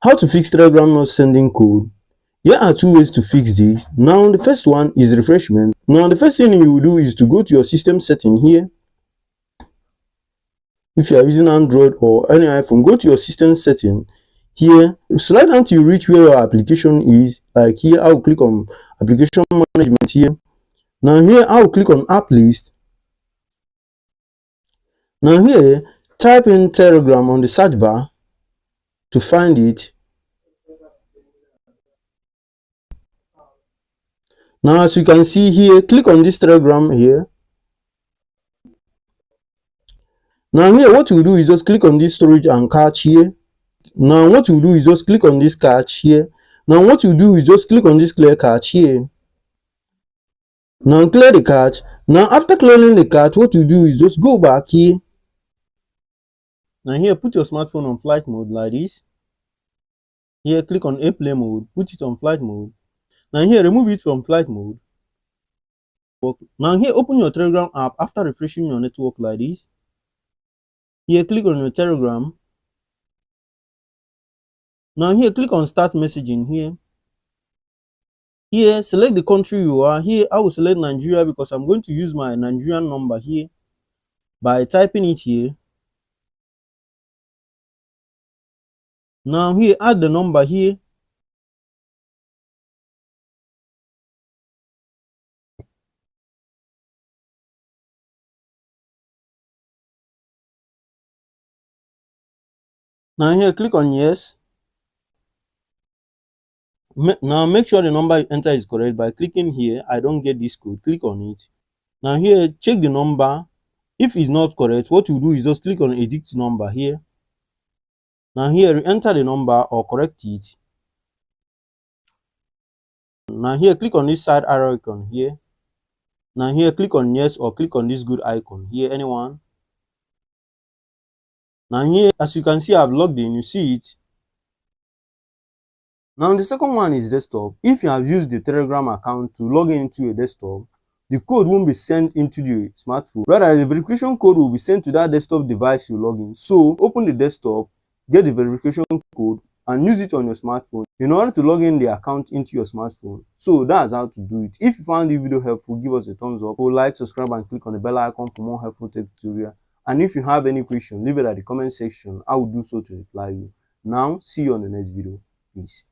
How to fix Telegram not sending code? Here are two ways to fix this. Now the first one is refreshment. Now the first thing you will do is to go to your system setting here. If you are using Android or any iPhone, go to your system setting here, slide down till you reach where your application is. Like here, I will click on application management here. Now here, I will click on app list. Now here, type in Telegram on the search bar to find it. Now as you can see here, click on this Telegram here. Now here, what you do is just click on this storage and cache here. Now what you do is just click on this cache here. Now what you do is just click on this clear cache here. Now clear the cache. Now after clearing the cache, what you do is just go back here. Now here, put your smartphone on flight mode like this. Here, click on airplane mode, put it on flight mode. Now here, remove it from flight mode. Now here, open your Telegram app after refreshing your network like this. Here, click on your Telegram. Now here, click on start messaging here. Here, select the country you are. Here, I will select Nigeria because I'm going to use my Nigerian number here by typing it here. Now here, add the number here. Now here, click on yes. Now make sure the number you enter is correct by clicking here. I don't get this code. Click on it. Now here, check the number. If it's not correct, what you do is just click on edit number here. Now here, enter the number or correct it. Now here, click on this side arrow icon here. Now here, click on yes or click on this good icon here, anyone. Now here, as you can see, I've logged in. You see it. Now the second one is desktop. If you have used the Telegram account to log into a desktop, the code won't be sent into the smartphone. Rather, the verification code will be sent to that desktop device you log in. So open the desktop, get the verification code, and use it on your smartphone in order to log in the account into your smartphone. So that's how to do it. If you found the video helpful, give us a thumbs up, or like, subscribe, and click on the bell icon for more helpful tech tutorial. And if you have any question, leave it at the comment section. I will do so to reply you. Now, see you on the next video. Peace.